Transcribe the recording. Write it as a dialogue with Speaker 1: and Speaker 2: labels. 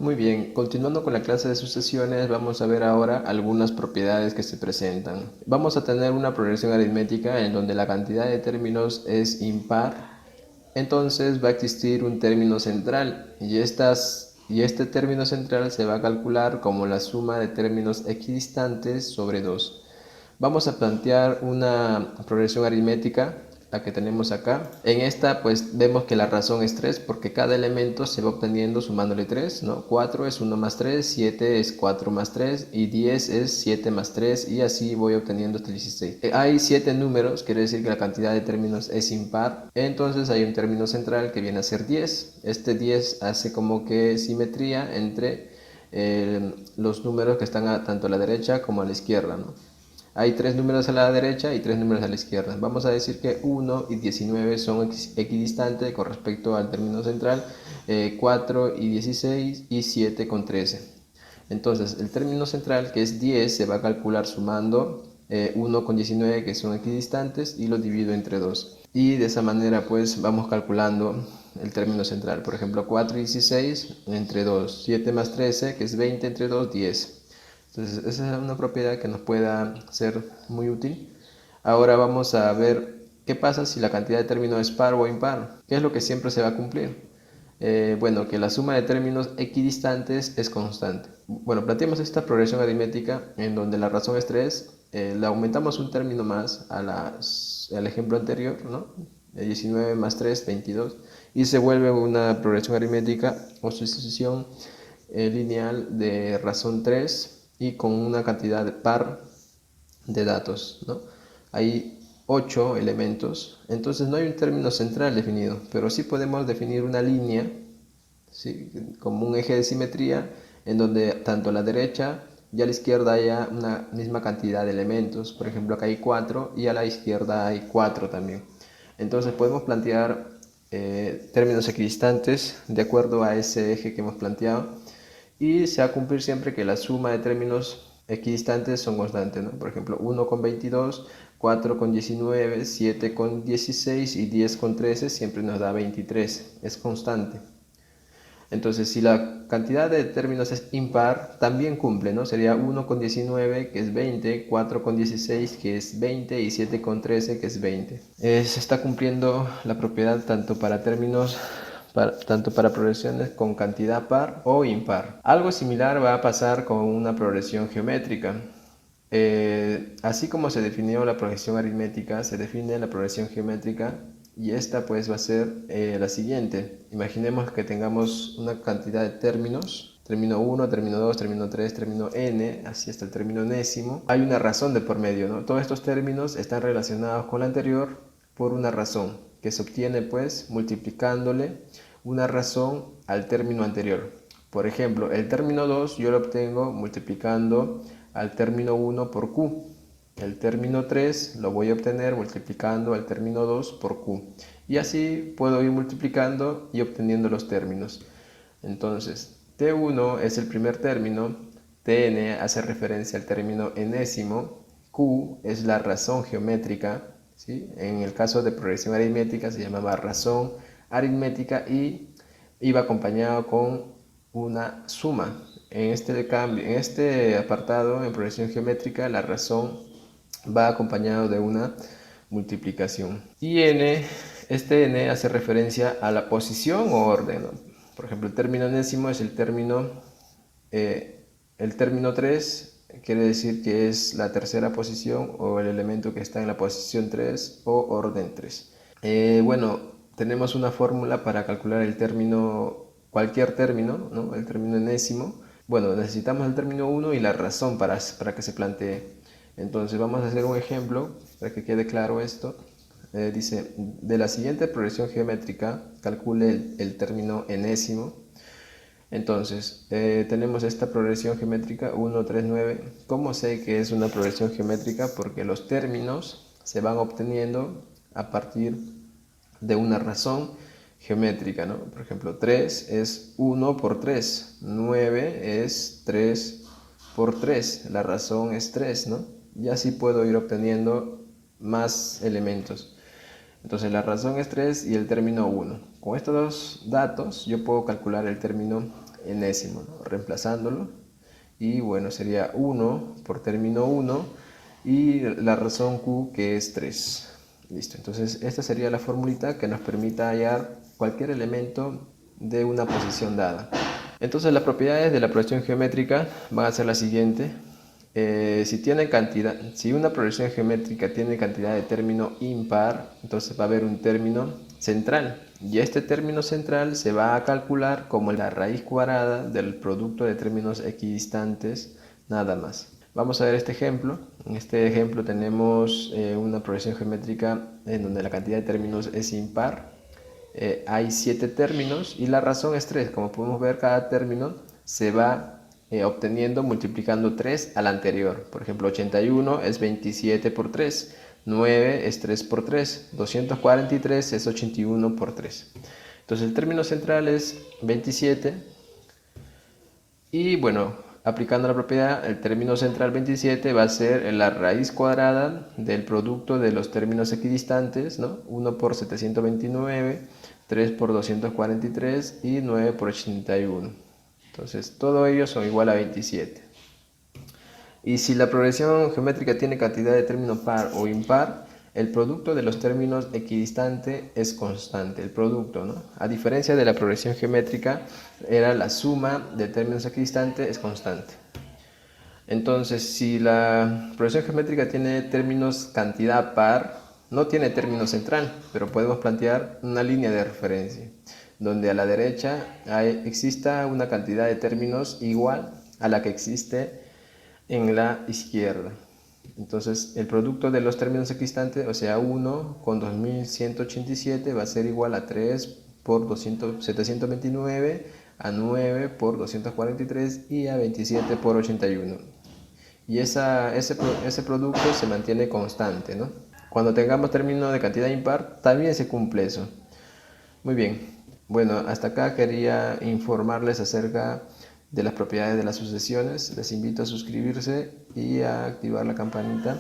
Speaker 1: Muy bien, continuando con la clase de sucesiones, vamos a ver ahora algunas propiedades que se presentan. Vamos a tener una progresión aritmética en donde la cantidad de términos es impar. Entonces va a existir un término central y este término central se va a calcular como la suma de términos equidistantes sobre 2. Vamos a plantear una progresión aritmética, la que tenemos acá. En esta pues vemos que la razón es 3 porque cada elemento se va obteniendo sumándole 3, ¿no? 4 es 1 más 3, 7 es 4 más 3 y 10 es 7 más 3 y así voy obteniendo hasta el 16. Hay 7 números, quiere decir que la cantidad de términos es impar. Entonces hay un término central que viene a ser 10. Este 10 hace como que simetría entre los números que están tanto a la derecha como a la izquierda, ¿no? Hay 3 números a la derecha y 3 números a la izquierda. Vamos a decir que 1 y 19 son equidistantes con respecto al término central, 4 y 16 y 7 con 13. Entonces, el término central, que es 10, se va a calcular sumando 1 con 19, que son equidistantes, y lo divido entre 2. Y de esa manera, pues, vamos calculando el término central. Por ejemplo, 4 y 16 entre 2. 7 más 13, que es 20, entre 2, 10. Entonces, esa es una propiedad que nos pueda ser muy útil. Ahora vamos a ver qué pasa si la cantidad de términos es par o impar. ¿Qué es lo que siempre se va a cumplir? Bueno, que la suma de términos equidistantes es constante. Bueno, planteamos esta progresión aritmética en donde la razón es 3, le aumentamos un término más al ejemplo anterior, ¿no? 19 más 3, 22, y se vuelve una progresión aritmética o sucesión lineal de razón 3 y con una cantidad de par de datos, ¿no? Hay 8 elementos, entonces no hay un término central definido, pero sí podemos definir una línea, ¿sí?, como un eje de simetría en donde tanto a la derecha y a la izquierda haya una misma cantidad de elementos. Por ejemplo, acá hay 4 y a la izquierda hay 4 también. Entonces podemos plantear términos equidistantes de acuerdo a ese eje que hemos planteado y se va a cumplir siempre que la suma de términos equidistantes son constantes, ¿no? Por ejemplo, 1 con 22, 4 con 19, 7 con 16 y 10 con 13 siempre nos da 23, es constante. Entonces, si la cantidad de términos es impar, también cumple, ¿no? Sería 1 con 19, que es 20, 4 con 16, que es 20, y 7 con 13, que es 20. Se está cumpliendo la propiedad tanto para progresiones con cantidad par o impar. Algo similar va a pasar con una progresión geométrica. Así como se definió la progresión aritmética, se define la progresión geométrica y esta pues va a ser la siguiente. Imaginemos que tengamos una cantidad de términos, término 1, término 2, término 3, término n, así hasta el término enésimo. Hay una razón de por medio, ¿no? Todos estos términos están relacionados con la anterior por una razón, que se obtiene pues multiplicándole una razón al término anterior. Por ejemplo, el término 2 yo lo obtengo multiplicando al término 1 por q. El término 3 lo voy a obtener multiplicando al término 2 por q. Y así puedo ir multiplicando y obteniendo los términos. Entonces, T1 es el primer término, Tn hace referencia al término enésimo, Q es la razón geométrica, ¿sí? En el caso de progresión aritmética se llamaba razón aritmética y iba acompañado con una suma. En este apartado, en progresión geométrica, la razón va acompañado de una multiplicación. Y este n hace referencia a la posición o orden, ¿no? Por ejemplo, el término enésimo es el término 3, quiere decir que es la tercera posición o el elemento que está en la posición 3 o orden 3. Bueno, tenemos una fórmula para calcular el término, cualquier término, ¿no? El término enésimo. Bueno, necesitamos el término 1 y la razón para que se plantee. Entonces vamos a hacer un ejemplo para que quede claro esto. Dice, de la siguiente progresión geométrica, calcule el término enésimo. Entonces, tenemos esta progresión geométrica 1, 3, 9. ¿Cómo sé que es una progresión geométrica? Porque los términos se van obteniendo a partir de una razón geométrica, ¿no? Por ejemplo, 3 es 1 por 3, 9 es 3 por 3, la razón es 3, ¿no? Y así puedo ir obteniendo más elementos. Entonces la razón es 3 y el término 1. Con estos dos datos yo puedo calcular el término enésimo, ¿no? Reemplazándolo. Y bueno, sería 1 por término 1 y la razón Q que es 3. Listo, entonces esta sería la formulita que nos permita hallar cualquier elemento de una posición dada. Entonces las propiedades de la progresión geométrica van a ser las siguientes. Si una progresión geométrica tiene cantidad de término impar, entonces va a haber un término central. Y este término central se va a calcular como la raíz cuadrada del producto de términos equidistantes, nada más. Vamos a ver este ejemplo. En este ejemplo tenemos una progresión geométrica en donde la cantidad de términos es impar. Hay 7 términos y la razón es 3. Como podemos ver, cada término se va obteniendo multiplicando 3 al anterior. Por ejemplo, 81 es 27 por 3, 9 es 3 por 3, 243 es 81 por 3. Entonces el término central es 27 y bueno, aplicando la propiedad, el término central 27 va a ser la raíz cuadrada del producto de los términos equidistantes, ¿no? 1 por 729, 3 por 243 y 9 por 81. Entonces, todo ello son igual a 27. Y si la progresión geométrica tiene cantidad de término par o impar, el producto de los términos equidistantes es constante, el producto, ¿no? A diferencia de la progresión geométrica, era la suma de términos equidistantes es constante. Entonces, si la progresión geométrica tiene términos cantidad par, no tiene término central, pero podemos plantear una línea de referencia, donde a la derecha exista una cantidad de términos igual a la que existe en la izquierda. Entonces el producto de los términos equidistantes, o sea 1 con 2187 va a ser igual a 3 por 729, a 9 por 243 y a 27 por 81. Y ese producto se mantiene constante, ¿no? Cuando tengamos término de cantidad impar, también se cumple eso. Muy bien, bueno, hasta acá quería informarles acerca de las propiedades de las sucesiones. Les invito a suscribirse y a activar la campanita.